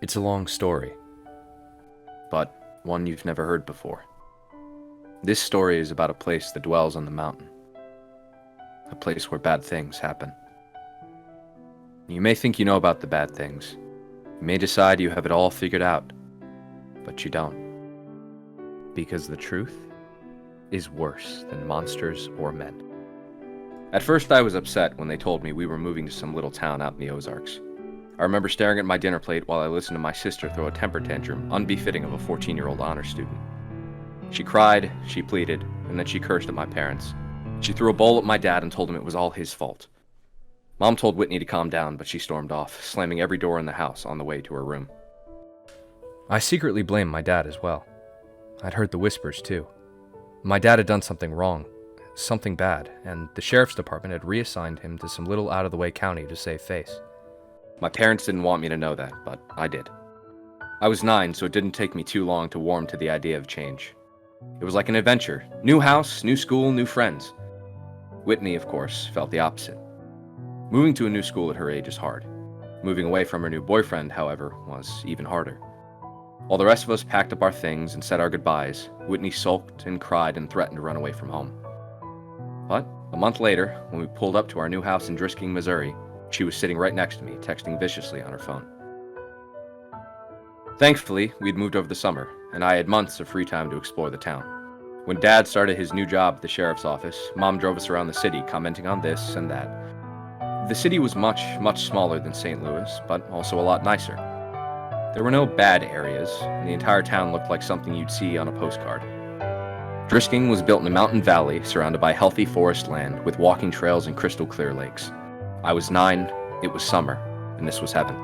It's a long story, but one you've never heard before. This story is about a place that dwells on the mountain. A place where bad things happen. You may think you know about the bad things. You may decide you have it all figured out, but you don't. Because the truth is worse than monsters or men. At first I was upset when they told me we were moving to some little town out in the Ozarks. I remember staring at my dinner plate while I listened to my sister throw a temper tantrum unbefitting of a 14-year-old honor student. She cried, she pleaded, and then she cursed at my parents. She threw a bowl at my dad and told him it was all his fault. Mom told Whitney to calm down, but she stormed off, slamming every door in the house on the way to her room. I secretly blamed my dad as well. I'd heard the whispers too. My dad had done something wrong, something bad, and the sheriff's department had reassigned him to some little out-of-the-way county to save face. My parents didn't want me to know that, but I did. I was 9, so it didn't take me too long to warm to the idea of change. It was like an adventure. New house, new school, new friends. Whitney, of course, felt the opposite. Moving to a new school at her age is hard. Moving away from her new boyfriend, however, was even harder. While the rest of us packed up our things and said our goodbyes, Whitney sulked and cried and threatened to run away from home. But a month later, when we pulled up to our new house in Drisking, Missouri, she was sitting right next to me, texting viciously on her phone. Thankfully, we'd moved over the summer, and I had months of free time to explore the town. When Dad started his new job at the sheriff's office, Mom drove us around the city, commenting on this and that. The city was much, much smaller than St. Louis, but also a lot nicer. There were no bad areas, and the entire town looked like something you'd see on a postcard. Drisking was built in a mountain valley surrounded by healthy forest land with walking trails and crystal clear lakes. I was 9, it was summer, and this was heaven.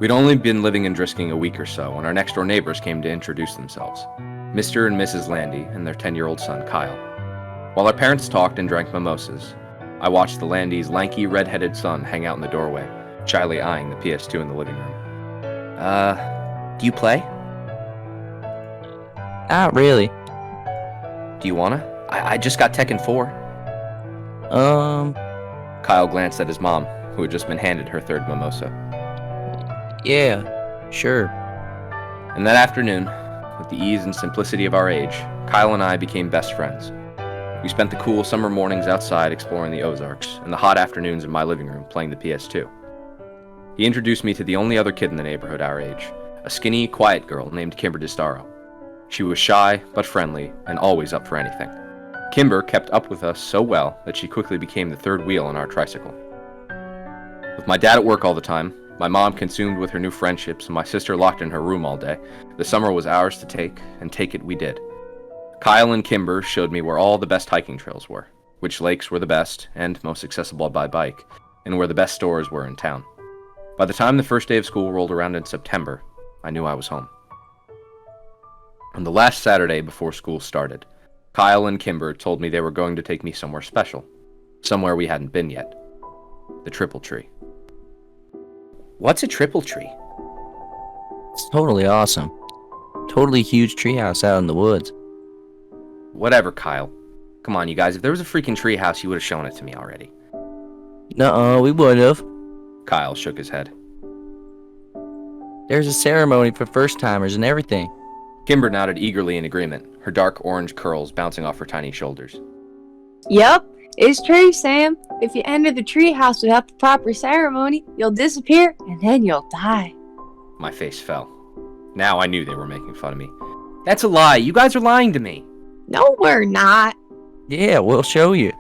We'd only been living in Drisking a week or so when our next-door neighbors came to introduce themselves, Mr. and Mrs. Landy and their 10-year-old son, Kyle. While our parents talked and drank mimosas, I watched the Landys' lanky, red-headed son hang out in the doorway, shyly eyeing the PS2 in the living room. Do you play? Not really. Do you wanna? I just got Tekken 4. Kyle glanced at his mom, who had just been handed her third mimosa. Yeah, sure. And that afternoon, with the ease and simplicity of our age, Kyle and I became best friends. We spent the cool summer mornings outside exploring the Ozarks, and the hot afternoons in my living room playing the PS2. He introduced me to the only other kid in the neighborhood our age, a skinny, quiet girl named Kimber DeStaro. She was shy, but friendly, and always up for anything. Kimber kept up with us so well that she quickly became the third wheel on our tricycle. With my dad at work all the time, my mom consumed with her new friendships, and my sister locked in her room all day, the summer was ours to take, and take it we did. Kyle and Kimber showed me where all the best hiking trails were, which lakes were the best and most accessible by bike, and where the best stores were in town. By the time the first day of school rolled around in September, I knew I was home. On the last Saturday before school started, Kyle and Kimber told me they were going to take me somewhere special, somewhere we hadn't been yet. The Triple Tree. What's a triple tree? It's totally awesome. Totally huge treehouse out in the woods. Whatever, Kyle. Come on, you guys, if there was a freaking treehouse, you would have shown it to me already. Nuh-uh, we would've. Kyle shook his head. There's a ceremony for first-timers and everything. Kimber nodded eagerly in agreement, her dark orange curls bouncing off her tiny shoulders. Yup, it's true, Sam. If you enter the treehouse without the proper ceremony, you'll disappear and then you'll die. My face fell. Now I knew they were making fun of me. That's a lie. You guys are lying to me. No, we're not. Yeah, we'll show you.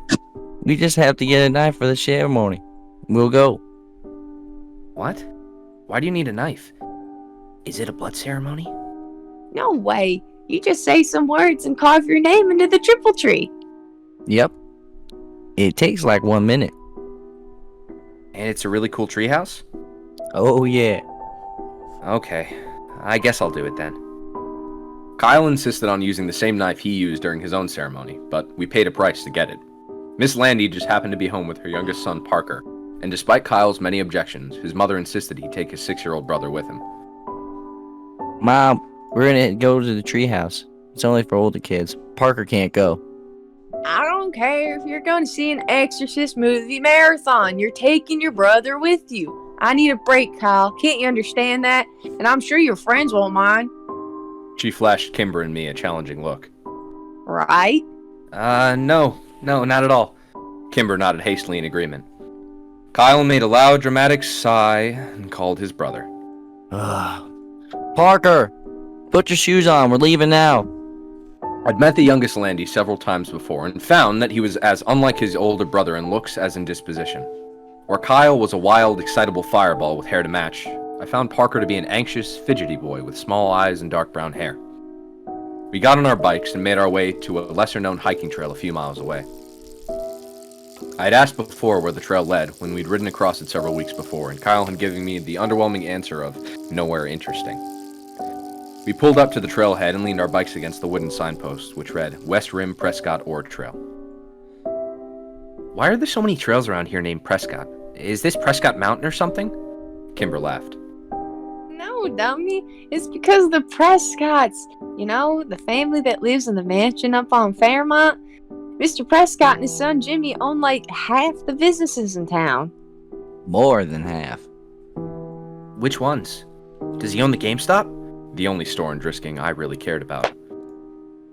We just have to get a knife for the ceremony. We'll go. What? Why do you need a knife? Is it a blood ceremony? No way. You just say some words and carve your name into the triple tree. Yep. It takes like 1 minute. And it's a really cool treehouse? Oh, yeah. Okay, I guess I'll do it then. Kyle insisted on using the same knife he used during his own ceremony, but we paid a price to get it. Miss Landy just happened to be home with her youngest son, Parker, and despite Kyle's many objections, his mother insisted he take his 6-year-old brother with him. Mom, we're gonna go to the treehouse. It's only for older kids. Parker can't go. I don't care if you're going to see an Exorcist movie marathon. You're taking your brother with you. I need a break, Kyle. Can't you understand that? And I'm sure your friends won't mind. She flashed Kimber and me a challenging look. Right? No, not at all. Kimber nodded hastily in agreement. Kyle made a loud, dramatic sigh and called his brother. Parker, put your shoes on. We're leaving now. I'd met the youngest Landy several times before and found that he was as unlike his older brother in looks as in disposition. Where Kyle was a wild, excitable fireball with hair to match, I found Parker to be an anxious, fidgety boy with small eyes and dark brown hair. We got on our bikes and made our way to a lesser-known hiking trail a few miles away. I had asked before where the trail led when we'd ridden across it several weeks before, and Kyle had given me the underwhelming answer of nowhere interesting. We pulled up to the trailhead and leaned our bikes against the wooden signpost, which read West Rim Prescott Ore Trail. Why are there so many trails around here named Prescott? Is this Prescott Mountain or something? Kimber laughed. No, dummy. It's because of the Prescotts. You know, the family that lives in the mansion up on Fairmont? Mr. Prescott and his son Jimmy own like half the businesses in town. More than half. Which ones? Does he own the GameStop? The only store in Drisking I really cared about.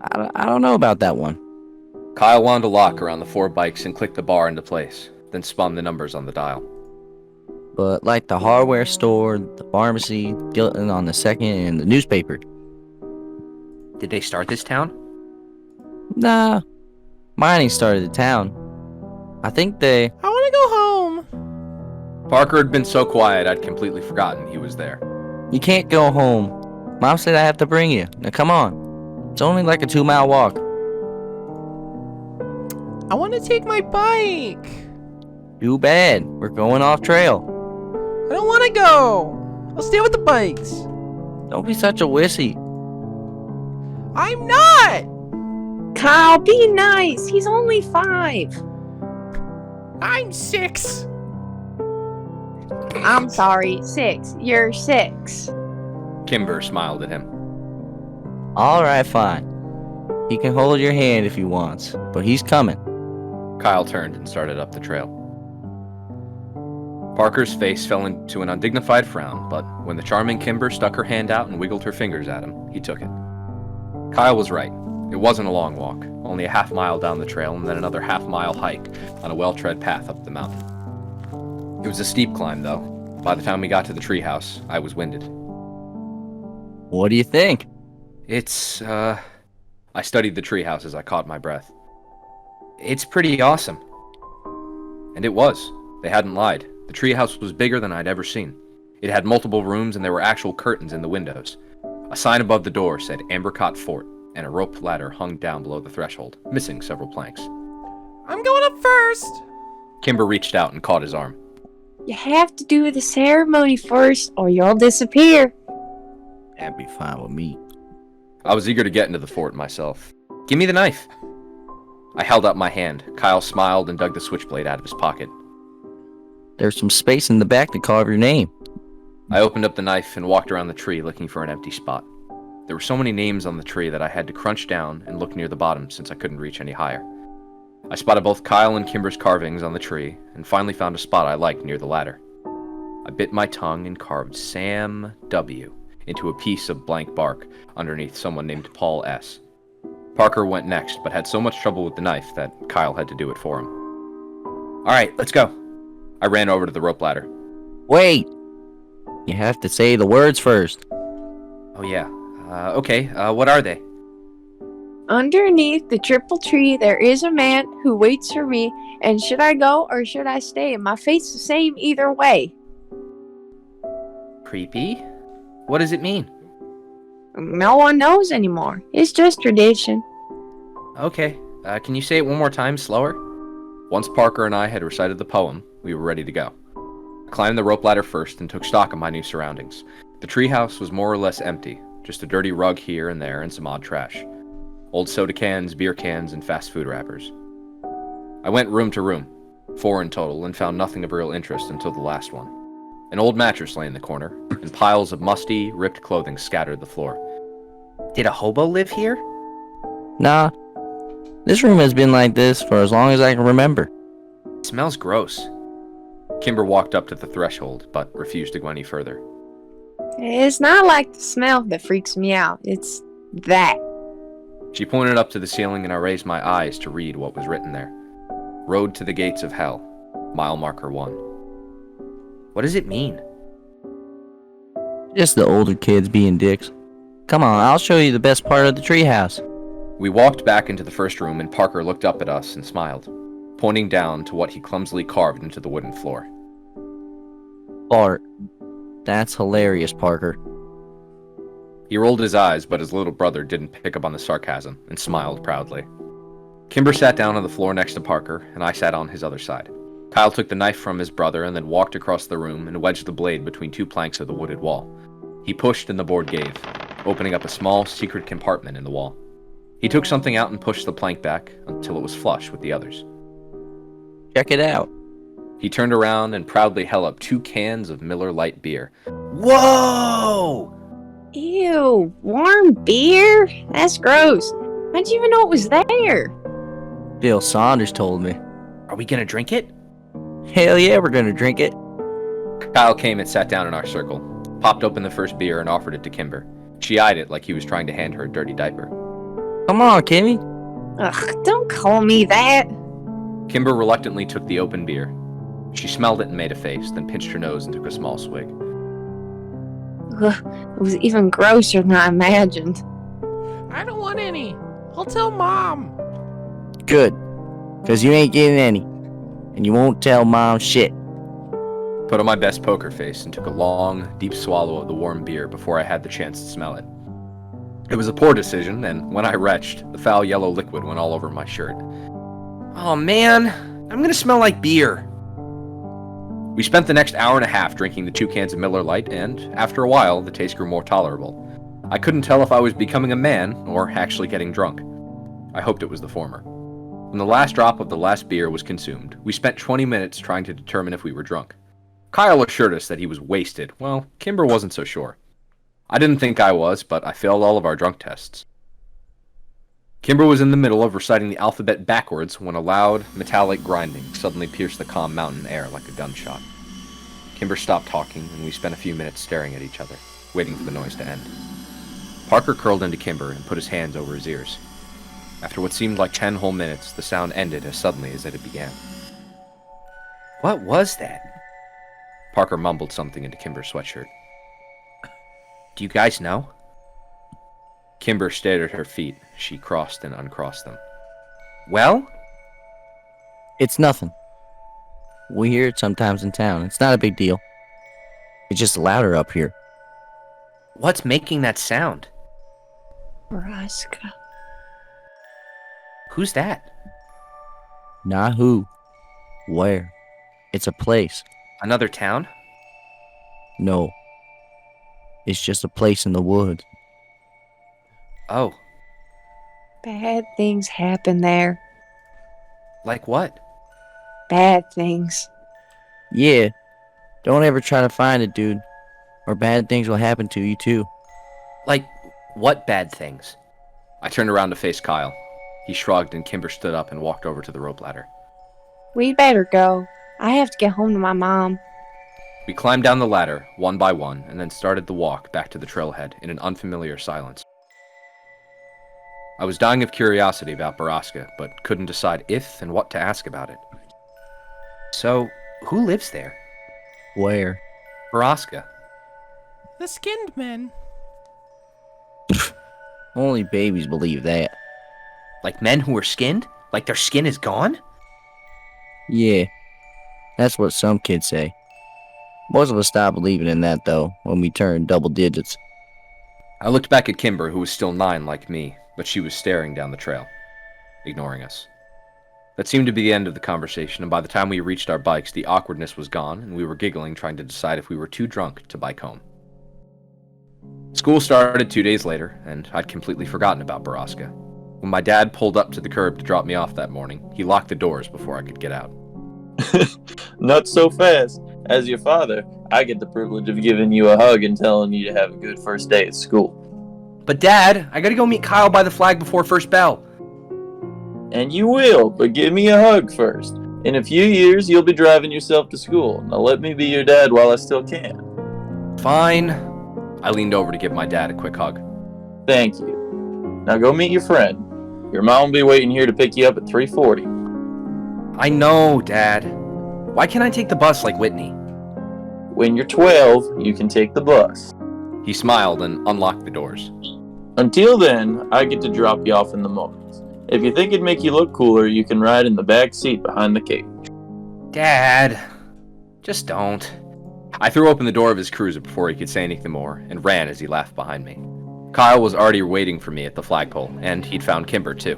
I don't know about that one. Kyle wound a lock around the 4 bikes and clicked the bar into place, then spun the numbers on the dial. But like the hardware store, the pharmacy, Gilton on the 2nd, and the newspaper. Did they start this town? Nah. Mining started the town. I think they... I want to go home. Parker had been so quiet I'd completely forgotten he was there. You can't go home. Mom said I have to bring you. Now come on. It's only like a 2-mile walk. I want to take my bike. Too bad. We're going off trail. I don't want to go. I'll stay with the bikes. Don't be such a wussy. I'm not. Kyle, be nice. He's only 5. I'm 6. I'm sorry, 6. You're 6. Kimber smiled at him. Alright, fine. He can hold your hand if he wants, but he's coming. Kyle turned and started up the trail. Parker's face fell into an undignified frown, but when the charming Kimber stuck her hand out and wiggled her fingers at him, he took it. Kyle was right. It wasn't a long walk, only a half-mile down the trail and then another half-mile hike on a well-tread path up the mountain. It was a steep climb, though. By the time we got to the treehouse, I was winded. What do you think? It's, I studied the treehouse as I caught my breath. It's pretty awesome. And it was. They hadn't lied. The treehouse was bigger than I'd ever seen. It had multiple rooms and there were actual curtains in the windows. A sign above the door said Ambercott Fort, and a rope ladder hung down below the threshold, missing several planks. I'm going up first. Kimber reached out and caught his arm. You have to do the ceremony first or you'll disappear. That'd be fine with me. I was eager to get into the fort myself. Give me the knife. I held up my hand. Kyle smiled and dug the switchblade out of his pocket. There's some space in the back to carve your name. I opened up the knife and walked around the tree looking for an empty spot. There were so many names on the tree that I had to crunch down and look near the bottom since I couldn't reach any higher. I spotted both Kyle and Kimber's carvings on the tree and finally found a spot I liked near the ladder. I bit my tongue and carved Sam W. into a piece of blank bark underneath someone named Paul S. Parker went next, but had so much trouble with the knife that Kyle had to do it for him. All right, let's go. I ran over to the rope ladder. Wait! You have to say the words first. Oh yeah. Okay, what are they? Underneath the triple tree, there is a man who waits for me. And should I go or should I stay? My fate's the same either way. Creepy? What does it mean? No one knows anymore. It's just tradition. Okay, can you say it one more time, slower? Once Parker and I had recited the poem, we were ready to go. I climbed the rope ladder first and took stock of my new surroundings. The treehouse was more or less empty, just a dirty rug here and there and some odd trash. Old soda cans, beer cans, and fast food wrappers. I went room to room, 4 in total, and found nothing of real interest until the last one. An old mattress lay in the corner, and piles of musty, ripped clothing scattered the floor. Did a hobo live here? Nah. This room has been like this for as long as I can remember. It smells gross. Kimber walked up to the threshold, but refused to go any further. It's not like the smell that freaks me out. It's that. She pointed up to the ceiling, and I raised my eyes to read what was written there. Road to the gates of hell, mile marker 1. What does it mean? Just the older kids being dicks. Come on, I'll show you the best part of the treehouse. We walked back into the first room, and Parker looked up at us and smiled, pointing down to what he clumsily carved into the wooden floor. Bart. That's hilarious, Parker. He rolled his eyes, but his little brother didn't pick up on the sarcasm and smiled proudly. Kimber sat down on the floor next to Parker, and I sat on his other side. Kyle took the knife from his brother and then walked across the room and wedged the blade between 2 planks of the wooded wall. He pushed and the board gave, opening up a small, secret compartment in the wall. He took something out and pushed the plank back until it was flush with the others. Check it out. He turned around and proudly held up 2 cans of Miller Lite beer. Whoa! Ew, warm beer? That's gross. How'd you even know it was there? Bill Saunders told me. Are we gonna drink it? Hell yeah, we're gonna drink it. Kyle came and sat down in our circle, popped open the first beer and offered it to Kimber. She eyed it like he was trying to hand her a dirty diaper. Come on, Kimmy. Ugh, don't call me that. Kimber reluctantly took the open beer. She smelled it and made a face, then pinched her nose and took a small swig. Ugh, it was even grosser than I imagined. I don't want any. I'll tell Mom. Good. Because you ain't getting any. And you won't tell Mom shit. Put on my best poker face and took a long, deep swallow of the warm beer before I had the chance to smell it. It was a poor decision, and when I retched, the foul yellow liquid went all over my shirt. Oh man, I'm gonna smell like beer. We spent the next hour and a half drinking the 2 cans of Miller Lite, and after a while, the taste grew more tolerable. I couldn't tell if I was becoming a man or actually getting drunk. I hoped it was the former. When the last drop of the last beer was consumed, we spent 20 minutes trying to determine if we were drunk. Kyle assured us that he was wasted. Well, Kimber wasn't so sure. I didn't think I was, but I failed all of our drunk tests. Kimber was in the middle of reciting the alphabet backwards when a loud, metallic grinding suddenly pierced the calm mountain air like a gunshot. Kimber stopped talking, and we spent a few minutes staring at each other, waiting for the noise to end. Parker curled into Kimber and put his hands over his ears. After what seemed like 10 whole minutes, the sound ended as suddenly as it had began. What was that? Parker mumbled something into Kimber's sweatshirt. Do you guys know? Kimber stared at her feet. She crossed and uncrossed them. Well? It's nothing. We hear it sometimes in town. It's not a big deal. It's just louder up here. What's making that sound? BORRASCA. Who's that? Not who. Where. It's a place. Another town? No. It's just a place in the woods. Oh, Bad things happen there. like what? Bad things. Yeah. Don't ever try to find it, dude. Or bad things will happen to you, too. Like, what bad things? I turned around to face Kyle. He shrugged and Kimber stood up and walked over to the rope ladder. We'd better go. I have to get home to my mom. We climbed down the ladder, one by one, and then started the walk back to the trailhead in an unfamiliar silence. I was dying of curiosity about BORRASCA, but couldn't decide if and what to ask about it. So, who lives there? Where? BORRASCA. The skinned men. Only babies believe that. Like men who are skinned? Like their skin is gone? Yeah. That's what some kids say. Most of us stopped believing in that, though, when we turned double digits. I looked back at Kimber, who was still 9 like me, but she was staring down the trail, ignoring us. That seemed to be the end of the conversation, and by the time we reached our bikes, the awkwardness was gone, and we were giggling, trying to decide if we were too drunk to bike home. School started 2 days later, and I'd completely forgotten about BORRASCA. When my dad pulled up to the curb to drop me off that morning, he locked the doors before I could get out. Not so fast. As your father, I get the privilege of giving you a hug and telling you to have a good first day at school. But Dad, I gotta go meet Kyle by the flag before first bell. And you will, but give me a hug first. In a few years, you'll be driving yourself to school. Now let me be your dad while I still can. Fine. I leaned over to give my dad a quick hug. Thank you. Now go meet your friend. Your mom will be waiting here to pick you up at 3:40. I know, Dad. Why can't I take the bus like Whitney? When you're 12, you can take the bus. He smiled and unlocked the doors. Until then, I get to drop you off in the mornings. If you think it'd make you look cooler, you can ride in the back seat behind the cage. Dad, just don't. I threw open the door of his cruiser before he could say anything more and ran as he laughed behind me. Kyle was already waiting for me at the flagpole, and he'd found Kimber too.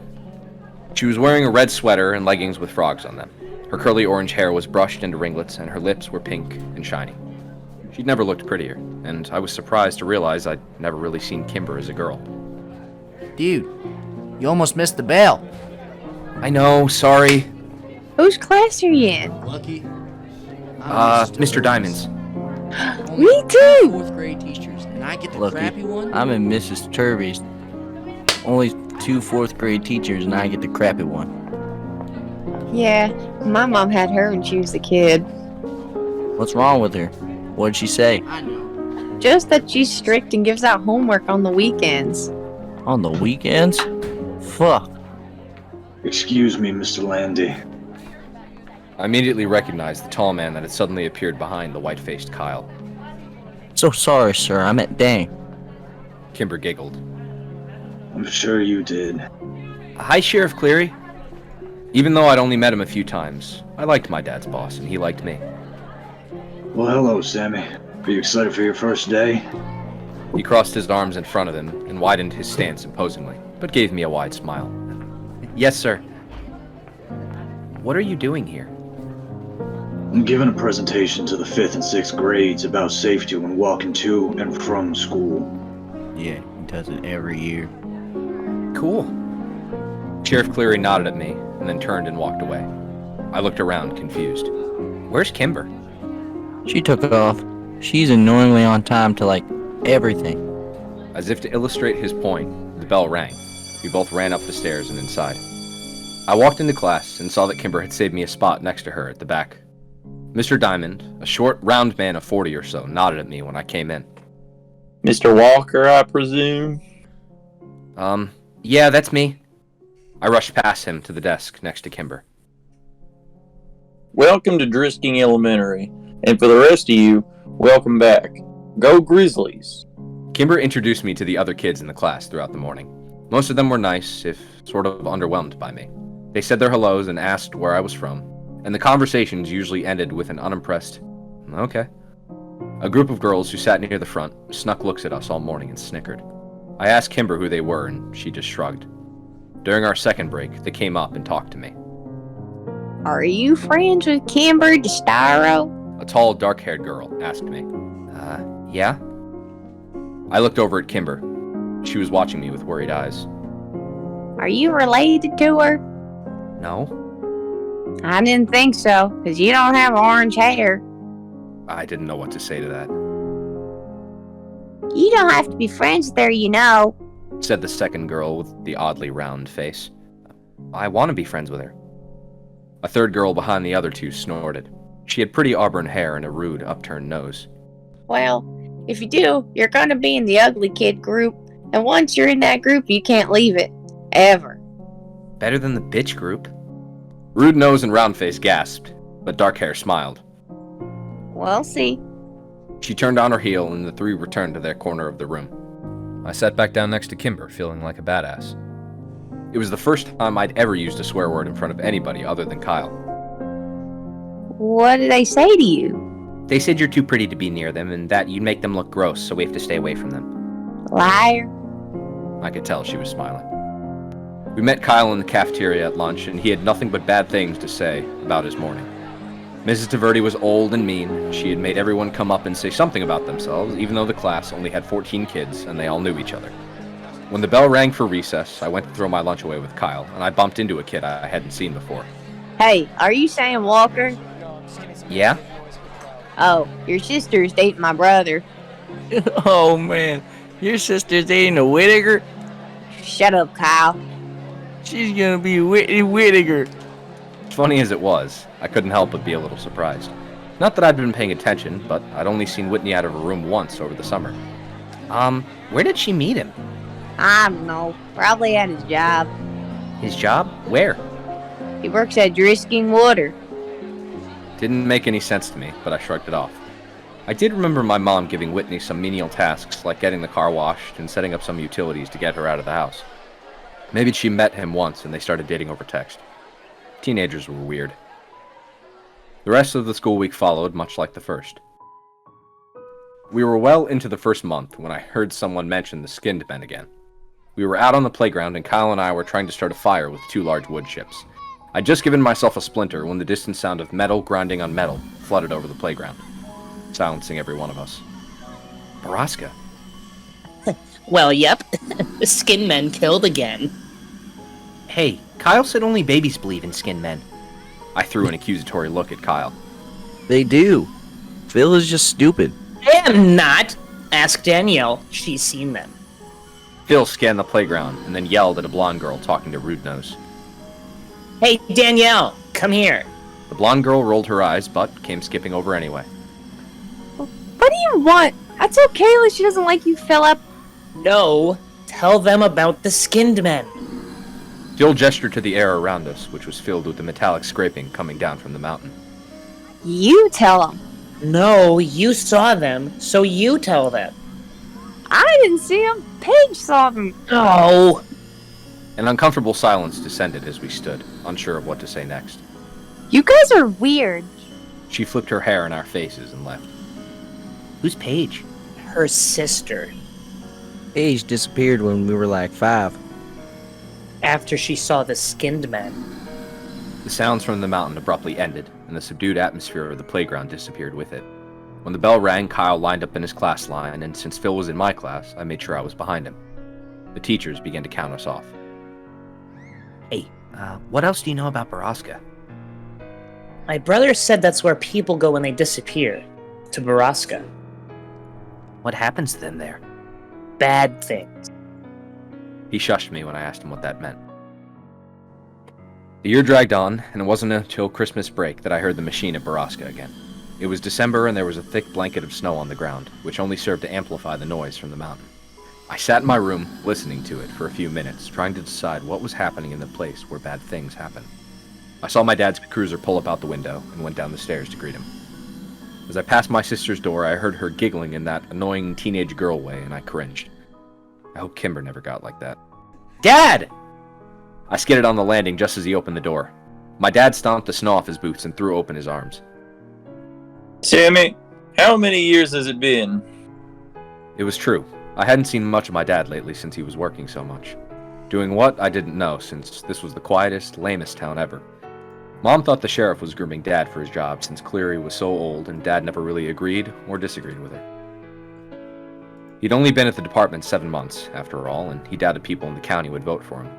She was wearing a red sweater and leggings with frogs on them. Her curly orange hair was brushed into ringlets, and her lips were pink and shiny. She'd never looked prettier, and I was surprised to realize I'd never really seen Kimber as a girl. Dude, you almost missed the bell. I know, sorry. Whose class are you in? Lucky. Mr. Diamond's. Me too! 4th grade teachers, and I get the Lucky. crappy one? I'm in Mrs. Turvey's. Only 2 4th grade teachers, and I get the crappy one. Yeah, my mom had her when she was a kid. What's wrong with her? What'd she say? I know. Just that she's strict and gives out homework on the weekends. On the weekends? Fuck. Excuse me, Mr. Landy. I immediately recognized the tall man that had suddenly appeared behind the white-faced Kyle. So sorry, sir. I meant dang. Kimber giggled. I'm sure you did. Hi, Sheriff Cleary. Even though I'd only met him a few times, I liked my dad's boss, and he liked me. Well, hello, Sammy. Are you excited for your first day? He crossed his arms in front of him and widened his stance imposingly, but gave me a wide smile. Yes, sir. What are you doing here? I'm giving a presentation to the 5th and 6th grades about safety when walking to and from school. Yeah, he does it every year. Cool. Sheriff Cleary nodded at me and then turned and walked away. I looked around, confused. Where's Kimber? She took off. She's annoyingly on time to, like, everything. As if to illustrate his point, the bell rang. We both ran up the stairs and inside. I walked into class and saw that Kimber had saved me a spot next to her at the back. Mr. Diamond, a short, round man of 40 or so, nodded at me when I came in. Mr. Walker, I presume? Yeah, that's me. I rushed past him to the desk next to Kimber. Welcome to Drisking Elementary, and for the rest of you, welcome back. Go Grizzlies! Kimber introduced me to the other kids in the class throughout the morning. Most of them were nice, if sort of underwhelmed by me. They said their hellos and asked where I was from, and the conversations usually ended with an unimpressed, okay. A group of girls who sat near the front snuck looks at us all morning and snickered. I asked Kimber who they were, and she just shrugged. During our second break, they came up and talked to me. Are you friends with Kimber DeStiro? A tall, dark-haired girl asked me. Yeah? I looked over at Kimber. She was watching me with worried eyes. Are you related to her? No? I didn't think so, because you don't have orange hair. I didn't know what to say to that, You don't have to be friends with her, you know. said the second girl with the oddly round face. I want to be friends with her. A third girl behind the other two snorted. She had pretty auburn hair and a rude, upturned nose. Well, if you do, you're going to be in the ugly kid group, and once you're in that group, you can't leave it. Ever. Better than the bitch group? Rude nose and round face gasped, but dark hair smiled. We'll see. She turned on her heel, and the three returned to their corner of the room. I sat back down next to Kimber, feeling like a badass. It was the first time I'd ever used a swear word in front of anybody other than Kyle. What did they say to you? They said you're too pretty to be near them, and that you'd make them look gross, so we have to stay away from them. Liar. I could tell she was smiling. We met Kyle in the cafeteria at lunch, and he had nothing but bad things to say about his morning. Mrs. Taverty was old and mean. She had made everyone come up and say something about themselves, even though the class only had 14 kids, and they all knew each other. When the bell rang for recess, I went to throw my lunch away with Kyle, and I bumped into a kid I hadn't seen before. Hey, are you Sam Walker? Yeah? Oh, your sister's dating my brother. Oh, man. Your sister's dating a Funny as it was, I couldn't help but be a little surprised. Not that I'd been paying attention, but I'd only seen Whitney out of her room once over the summer. Where did she meet him? I don't know. Probably at his job. His job? Where? He works at Drisking Water. Didn't make any sense to me, but I shrugged it off. I did remember my mom giving Whitney some menial tasks, like getting the car washed and setting up some utilities to get her out of the house. Maybe she met him once and they started dating over text. Teenagers were weird. The rest of the school week followed, much like the first. We were well into the first month when I heard someone mention the skinned men again. We were out on the playground and Kyle and I were trying to start a fire with 2 large wood chips. I'd just given myself a splinter when the distant sound of metal grinding on metal flooded over the playground, silencing every one of us. BORRASCA. Well, yep. The skin men killed again. Hey, Kyle said only babies believe in skin men. I threw an accusatory look at Kyle. They do. Phil is just stupid. I am not. Ask Danielle. She's seen them. Phil scanned the playground and then yelled at a blonde girl talking to Rude Nose. Hey, Danielle, come here. The blonde girl rolled her eyes, but came skipping over anyway. What do you want? I told Kayla she doesn't like you, Philip. No, tell them about the skinned men. Phil gestured to the air around us, which was filled with the metallic scraping coming down from the mountain. You tell them. No, you saw them, so you tell them. I didn't see them. Paige saw them. Oh. An uncomfortable silence descended as we stood, unsure of what to say next. You guys are weird. She flipped her hair in our faces and left. Who's Paige? Her sister. Paige disappeared when we were like 5. After she saw the skinned men. The sounds from the mountain abruptly ended, and the subdued atmosphere of the playground disappeared with it. When the bell rang, Kyle lined up in his class line, and since Phil was in my class, I made sure I was behind him. The teachers began to count us off. Hey, what else do you know about BORRASCA? My brother said that's where people go when they disappear. To BORRASCA. What happens to them there? Bad things. He shushed me when I asked him what that meant. The year dragged on, and it wasn't until Christmas break that I heard the machine at BORRASCA again. It was December, and there was a thick blanket of snow on the ground, which only served to amplify the noise from the mountain. I sat in my room, listening to it for a few minutes, trying to decide what was happening in the place where bad things happen. I saw my dad's cruiser pull up out the window, and went down the stairs to greet him. As I passed my sister's door, I heard her giggling in that annoying teenage girl way, and I cringed. I hope Kimber never got like that. Dad! I skidded on the landing just as he opened the door. My dad stomped the snow off his boots and threw open his arms. Sammy, how many years has it been? It was true. I hadn't seen much of my dad lately since he was working so much. Doing what, I didn't know, since this was the quietest, lamest town ever. Mom thought the sheriff was grooming Dad for his job since Cleary was so old and Dad never really agreed or disagreed with her. He'd only been at the department 7 months, after all, and he doubted people in the county would vote for him.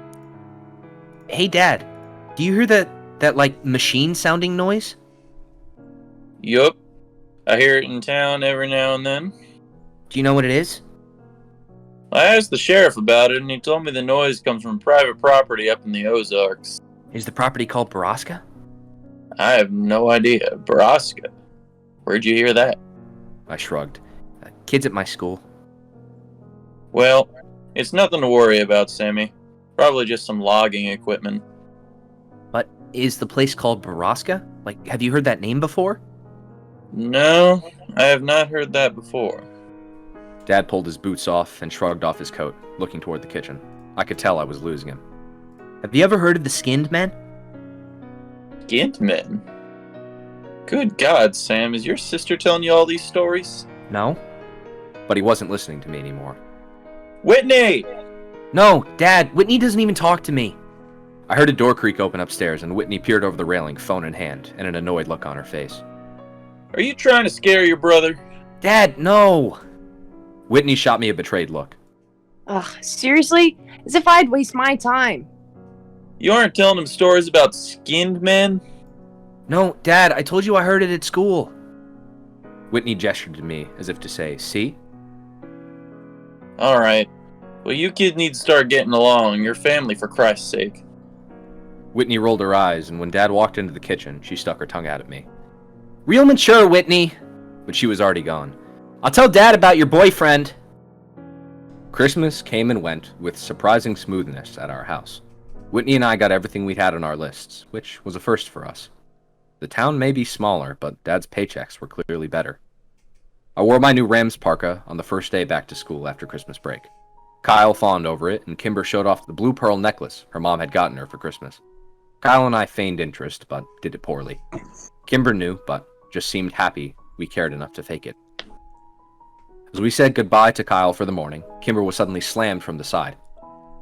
Hey, Dad, do you hear that like, machine-sounding noise? Yup. I hear it in town every now and then. Do you know what it is? I asked the sheriff about it, and he told me the noise comes from private property up in the Ozarks. Is the property called BORRASCA? I have no idea. BORRASCA. Where'd you hear that? I shrugged. Kids at my school. Well, it's nothing to worry about, Sammy. Probably just some logging equipment. But is the place called BORRASCA? Like, have you heard that name before? No, I have not heard that before. Dad pulled his boots off and shrugged off his coat, looking toward the kitchen. I could tell I was losing him. Have you ever heard of the skinned men? Skinned men? Good God, Sam, is your sister telling you all these stories? No. But he wasn't listening to me anymore. Whitney! No, Dad, Whitney doesn't even talk to me. I heard a door creak open upstairs, and Whitney peered over the railing, phone in hand, and an annoyed look on her face. Are you trying to scare your brother? Dad, no! Whitney shot me a betrayed look. Ugh, seriously? As if I'd waste my time. You aren't telling him stories about skinned men? No, Dad, I told you I heard it at school. Whitney gestured to me, as if to say, see? Alright. Well, you kids need to start getting along. Your family, for Christ's sake. Whitney rolled her eyes, and when Dad walked into the kitchen, she stuck her tongue out at me. Real mature, Whitney. But she was already gone. I'll tell Dad about your boyfriend. Christmas came and went with surprising smoothness at our house. Whitney and I got everything we'd had on our lists, which was a first for us. The town may be smaller, but Dad's paychecks were clearly better. I wore my new Rams parka on the first day back to school after Christmas break. Kyle fawned over it, and Kimber showed off the blue pearl necklace her mom had gotten her for Christmas. Kyle and I feigned interest, but did it poorly. Kimber knew, but just seemed happy we cared enough to fake it. As we said goodbye to Kyle for the morning, Kimber was suddenly slammed from the side.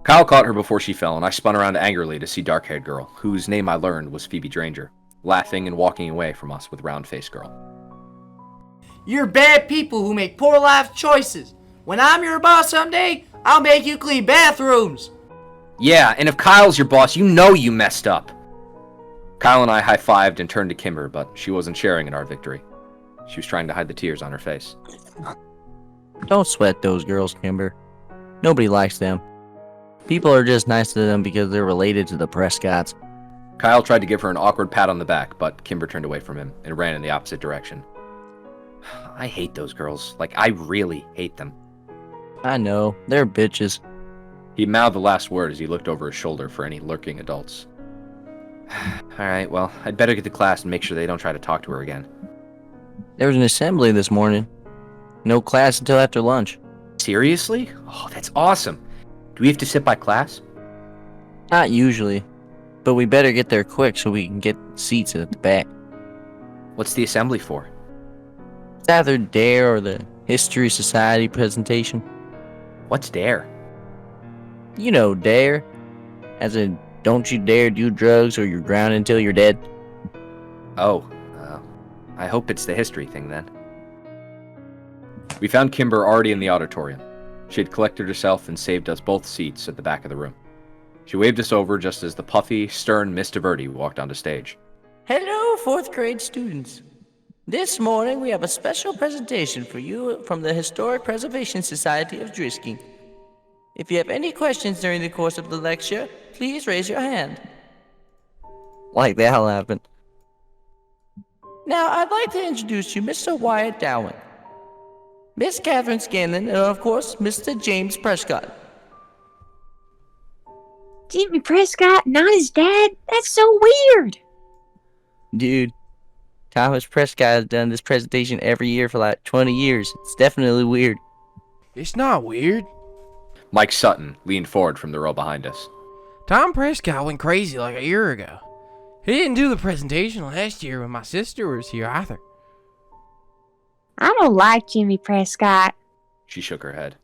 Kyle caught her before she fell, and I spun around angrily to see dark-haired girl, whose name I learned was Phoebe Dranger, laughing and walking away from us with round-faced girl. You're bad people who make poor life choices. When I'm your boss someday, I'll make you clean bathrooms. Yeah, and if Kyle's your boss, you know you messed up. Kyle and I high-fived and turned to Kimber, but she wasn't sharing in our victory. She was trying to hide the tears on her face. Don't sweat those girls, Kimber. Nobody likes them. People are just nice to them because they're related to the Prescotts. Kyle tried to give her an awkward pat on the back, but Kimber turned away from him and ran in the opposite direction. I hate those girls. Like, I really hate them. I know, they're bitches. He mouthed the last word as he looked over his shoulder for any lurking adults. Alright, well, I'd better get to class and make sure they don't try to talk to her again. There was an assembly this morning. No class until after lunch. Seriously? Oh, that's awesome. Do we have to sit by class? Not usually, but we better get there quick so we can get seats at the back. What's the assembly for? It's either DARE or the History Society presentation. What's DARE? You know DARE, as in don't you dare do drugs or you're drowned until you're dead. Oh, I hope it's the history thing then. We found Kimber already in the auditorium. She had collected herself and saved us both seats at the back of the room. She waved us over just as the puffy, stern Miss DeVerde walked onto stage. Hello, 4th grade students. This morning we have a special presentation for you from the Historic Preservation Society of Drisking. If you have any questions during the course of the lecture, please raise your hand. Like that'll happen. Now, I'd like to introduce you Mr. Wyatt Dowling, Miss Catherine Scanlon, and of course, Mr. James Prescott. Jimmy Prescott, not his dad? That's so weird. Dude, Thomas Prescott has done this presentation every year for like 20 years. It's definitely weird. It's not weird. Mike Sutton leaned forward from the row behind us. Tom Prescott went crazy like a year ago. He didn't do the presentation last year when my sister was here either. I don't like Jimmy Prescott. She shook her head.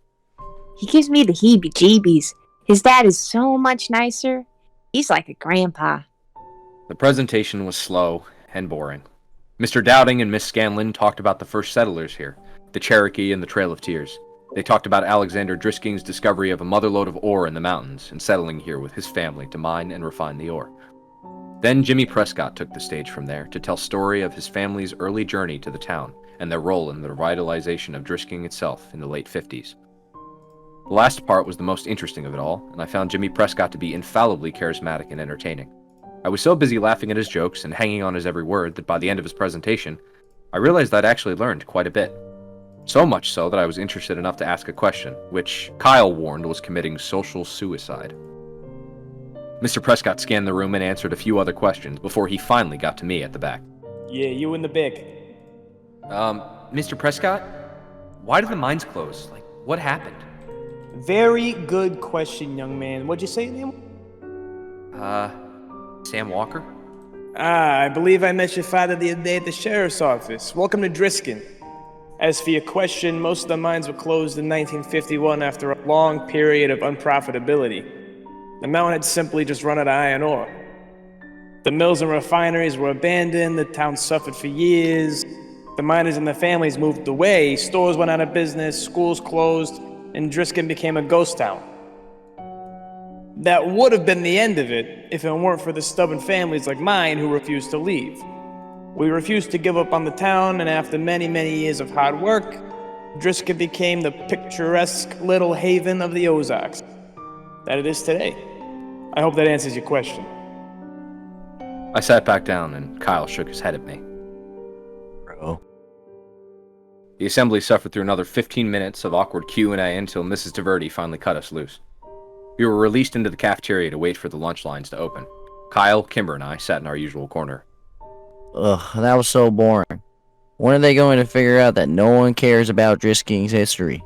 He gives me the heebie-jeebies. His dad is so much nicer. He's like a grandpa. The presentation was slow and boring. Mr. Dowding and Miss Scanlon talked about the first settlers here, the Cherokee and the Trail of Tears. They talked about Alexander Drisking's discovery of a motherlode of ore in the mountains and settling here with his family to mine and refine the ore. Then Jimmy Prescott took the stage from there to tell story of his family's early journey to the town and their role in the revitalization of Drisking itself in the late 50s. The last part was the most interesting of it all, and I found Jimmy Prescott to be infallibly charismatic and entertaining. I was so busy laughing at his jokes and hanging on his every word that by the end of his presentation, I realized I'd actually learned quite a bit. So much so that I was interested enough to ask a question, which Kyle warned was committing social suicide. Mr. Prescott scanned the room and answered a few other questions before he finally got to me at the back. Yeah, you in the back. Mr. Prescott? Why did the mines close? Like, what happened? Very good question, young man. What'd you say, Liam? Sam Walker? I believe I met your father the other day at the sheriff's office. Welcome to Driskin. As for your question, most of the mines were closed in 1951 after a long period of unprofitability. The mountain had simply just run out of iron ore. The mills and refineries were abandoned, the town suffered for years. The miners and their families moved away, stores went out of business, schools closed, and Driskin became a ghost town. That would have been the end of it if it weren't for the stubborn families like mine who refused to leave. We refused to give up on the town, and after many, many years of hard work, Driskin became the picturesque little haven of the Ozarks that it is today. I hope that answers your question. I sat back down and Kyle shook his head at me. Bro. The assembly suffered through another 15 minutes of awkward Q&A until Mrs. DeVerde finally cut us loose. We were released into the cafeteria to wait for the lunch lines to open. Kyle, Kimber, and I sat in our usual corner. Ugh, that was so boring. When are they going to figure out that no one cares about Drisking's history?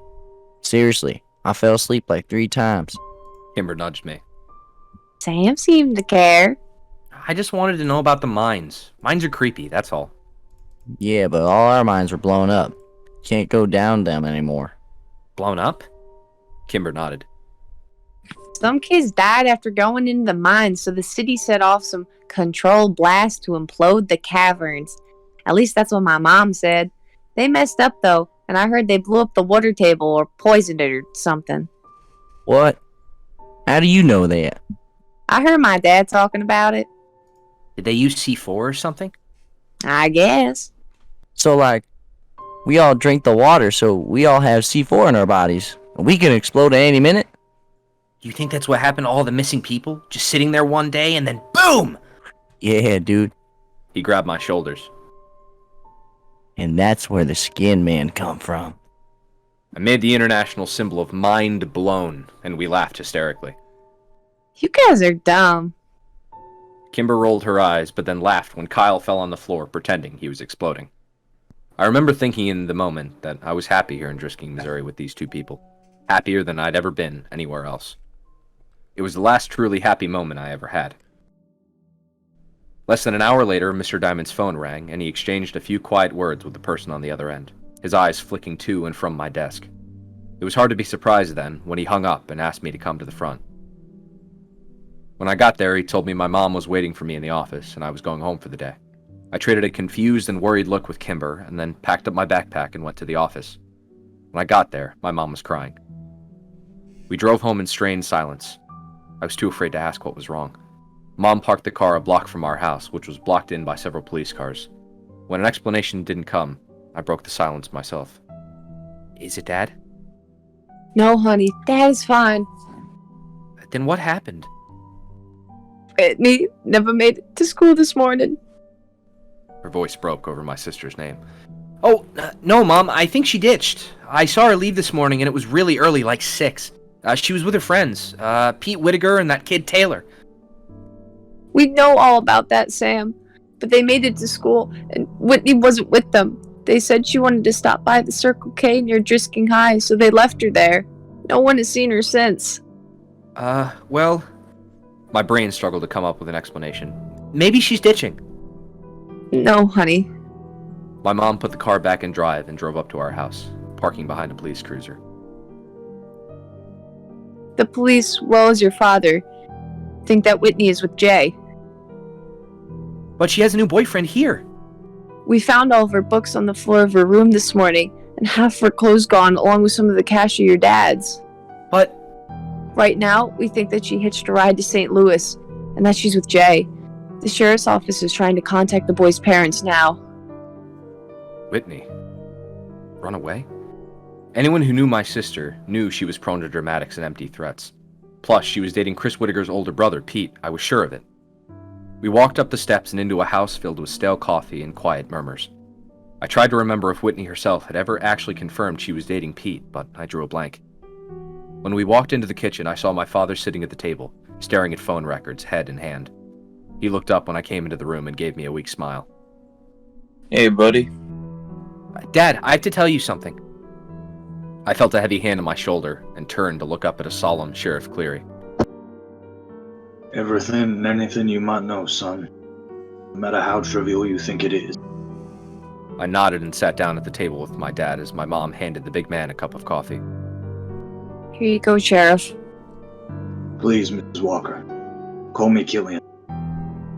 Seriously, I fell asleep like 3 times. Kimber nudged me. Sam seemed to care. I just wanted to know about the mines. Mines are creepy, that's all. Yeah, but all our mines were blown up. Can't go down them anymore. Blown up? Kimber nodded. Some kids died after going into the mines, so the city set off some controlled blast to implode the caverns. At least that's what my mom said. They messed up, though, and I heard they blew up the water table or poisoned it or something. What? How do you know that? I heard my dad talking about it. Did they use C4 or something? I guess. So, like, we all drink the water, so we all have C4 in our bodies. And we can explode at any minute? You think that's what happened to all the missing people? Just sitting there one day and then BOOM! Yeah, dude. He grabbed my shoulders. And that's where the Skin Man come from. I made the international symbol of mind blown, and we laughed hysterically. You guys are dumb. Kimber rolled her eyes, but then laughed when Kyle fell on the floor, pretending he was exploding. I remember thinking in the moment that I was happy here in Drisking, Missouri with these two people. Happier than I'd ever been anywhere else. It was the last truly happy moment I ever had. Less than an hour later, Mr. Diamond's phone rang, and he exchanged a few quiet words with the person on the other end, his eyes flicking to and from my desk. It was hard to be surprised then when he hung up and asked me to come to the front. When I got there, he told me my mom was waiting for me in the office and I was going home for the day. I traded a confused and worried look with Kimber and then packed up my backpack and went to the office. When I got there, my mom was crying. We drove home in strained silence. I was too afraid to ask what was wrong. Mom parked the car a block from our house, which was blocked in by several police cars. When an explanation didn't come, I broke the silence myself. Is it Dad? No, honey, Dad's fine. Then what happened? Whitney never made it to school this morning. Her voice broke over my sister's name. Oh, no, Mom, I think she ditched. I saw her leave this morning and it was really early, like 6. She was with her friends, Pete Whittaker and that kid Taylor. We know all about that, Sam. But they made it to school, and Whitney wasn't with them. They said she wanted to stop by the Circle K near Drisking High, so they left her there. No one has seen her since. Well... My brain struggled to come up with an explanation. Maybe she's ditching. No, honey. My mom put the car back in drive and drove up to our house, parking behind a police cruiser. The police, well as your father, think that Whitney is with Jay. But she has a new boyfriend here. We found all of her books on the floor of her room this morning, and half her clothes gone, along with some of the cash of your dad's. But... Right now, we think that she hitched a ride to St. Louis, and that she's with Jay. The sheriff's office is trying to contact the boy's parents now. Whitney? Run away? Anyone who knew my sister knew she was prone to dramatics and empty threats. Plus, she was dating Chris Whittaker's older brother, Pete. I was sure of it. We walked up the steps and into a house filled with stale coffee and quiet murmurs. I tried to remember if Whitney herself had ever actually confirmed she was dating Pete, but I drew a blank. When we walked into the kitchen, I saw my father sitting at the table, staring at phone records, head in hand. He looked up when I came into the room and gave me a weak smile. Hey, buddy. Dad, I have to tell you something. I felt a heavy hand on my shoulder and turned to look up at a solemn Sheriff Cleary. Everything and anything you might know, son. No matter how trivial you think it is. I nodded and sat down at the table with my dad as my mom handed the big man a cup of coffee. Here you go, Sheriff. Please, Mrs. Walker. Call me Killian.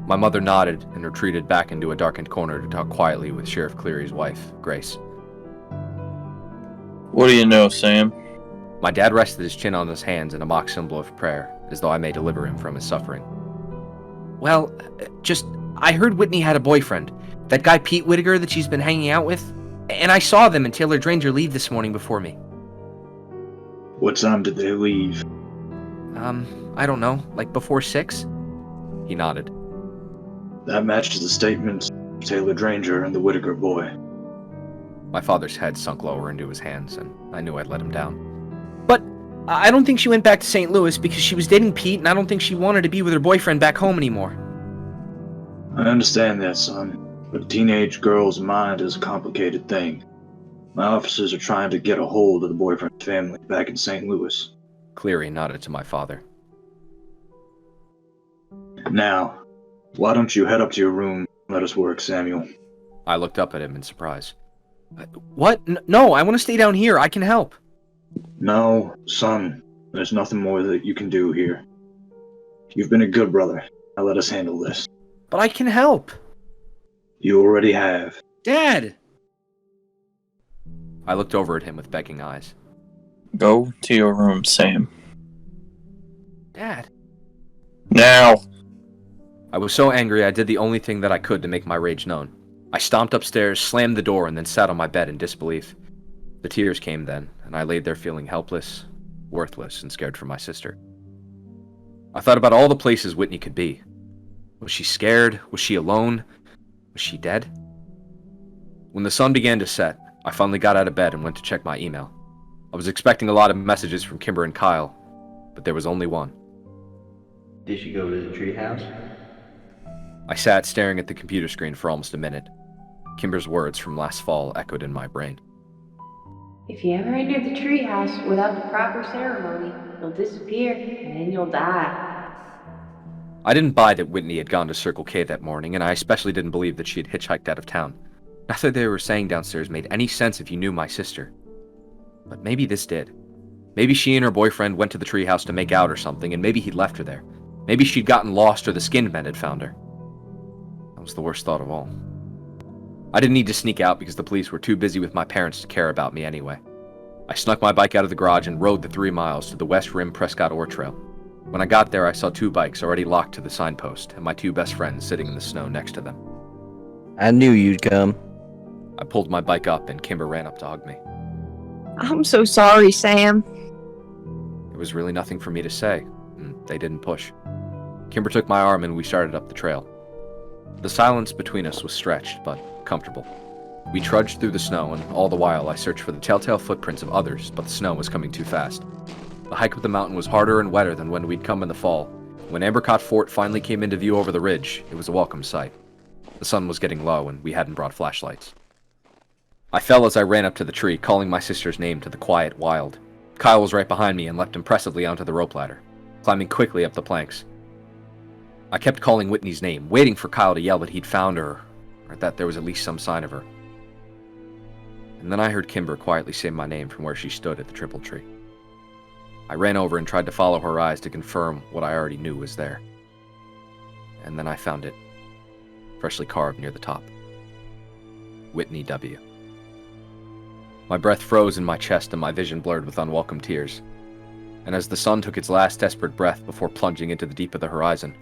My mother nodded and retreated back into a darkened corner to talk quietly with Sheriff Cleary's wife, Grace. What do you know, Sam? My dad rested his chin on his hands in a mock symbol of prayer, as though I may deliver him from his suffering. Well, I heard Whitney had a boyfriend. That guy Pete Whittaker that she's been hanging out with. And I saw them and Taylor drained her leave this morning before me. What time did they leave? I don't know, like before 6? He nodded. That matches the statements of Taylor Dranger and the Whitaker boy. My father's head sunk lower into his hands, and I knew I'd let him down. But I don't think she went back to St. Louis because she was dating Pete, and I don't think she wanted to be with her boyfriend back home anymore. I understand that, son, but a teenage girl's mind is a complicated thing. My officers are trying to get a hold of the boyfriend's family back in St. Louis. Cleary nodded to my father. Now, why don't you head up to your room and let us work, Samuel? I looked up at him in surprise. What? No, I want to stay down here. I can help. No, son, there's nothing more that you can do here. You've been a good brother. Now let us handle this. But I can help. You already have. Dad! I looked over at him with begging eyes. Go to your room, Sam. Dad. Now! I was so angry I did the only thing that I could to make my rage known. I stomped upstairs, slammed the door, and then sat on my bed in disbelief. The tears came then, and I laid there feeling helpless, worthless, and scared for my sister. I thought about all the places Whitney could be. Was she scared? Was she alone? Was she dead? When the sun began to set, I finally got out of bed and went to check my email. I was expecting a lot of messages from Kimber and Kyle, but there was only one. Did she go to the treehouse? I sat staring at the computer screen for almost a minute. Kimber's words from last fall echoed in my brain. If you ever enter the treehouse without the proper ceremony, you'll disappear, and then you'll die. I didn't buy that Whitney had gone to Circle K that morning, and I especially didn't believe that she had hitchhiked out of town. Nothing they were saying downstairs made any sense if you knew my sister. But maybe this did. Maybe she and her boyfriend went to the treehouse to make out or something, and maybe he'd left her there. Maybe she'd gotten lost or the skinned men had found her. That was the worst thought of all. I didn't need to sneak out because the police were too busy with my parents to care about me anyway. I snuck my bike out of the garage and rode the 3 miles to the West Rim Prescott Ore Trail. When I got there, I saw 2 bikes already locked to the signpost, and my 2 best friends sitting in the snow next to them. I knew you'd come. I pulled my bike up, and Kimber ran up to hug me. I'm so sorry, Sam. There was really nothing for me to say, and they didn't push. Kimber took my arm, and we started up the trail. The silence between us was stretched, but comfortable. We trudged through the snow, and all the while I searched for the telltale footprints of others, but the snow was coming too fast. The hike up the mountain was harder and wetter than when we'd come in the fall. When Ambercott Fort finally came into view over the ridge, it was a welcome sight. The sun was getting low, and we hadn't brought flashlights. I fell as I ran up to the tree, calling my sister's name to the quiet wild. Kyle was right behind me and leapt impressively onto the rope ladder, climbing quickly up the planks. I kept calling Whitney's name, waiting for Kyle to yell that he'd found her, or that there was at least some sign of her. And then I heard Kimber quietly say my name from where she stood at the triple tree. I ran over and tried to follow her eyes to confirm what I already knew was there. And then I found it, freshly carved near the top. Whitney W. My breath froze in my chest and my vision blurred with unwelcome tears. And as the sun took its last desperate breath before plunging into the deep of the horizon,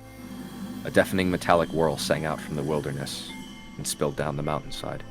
a deafening metallic whirl sang out from the wilderness and spilled down the mountainside.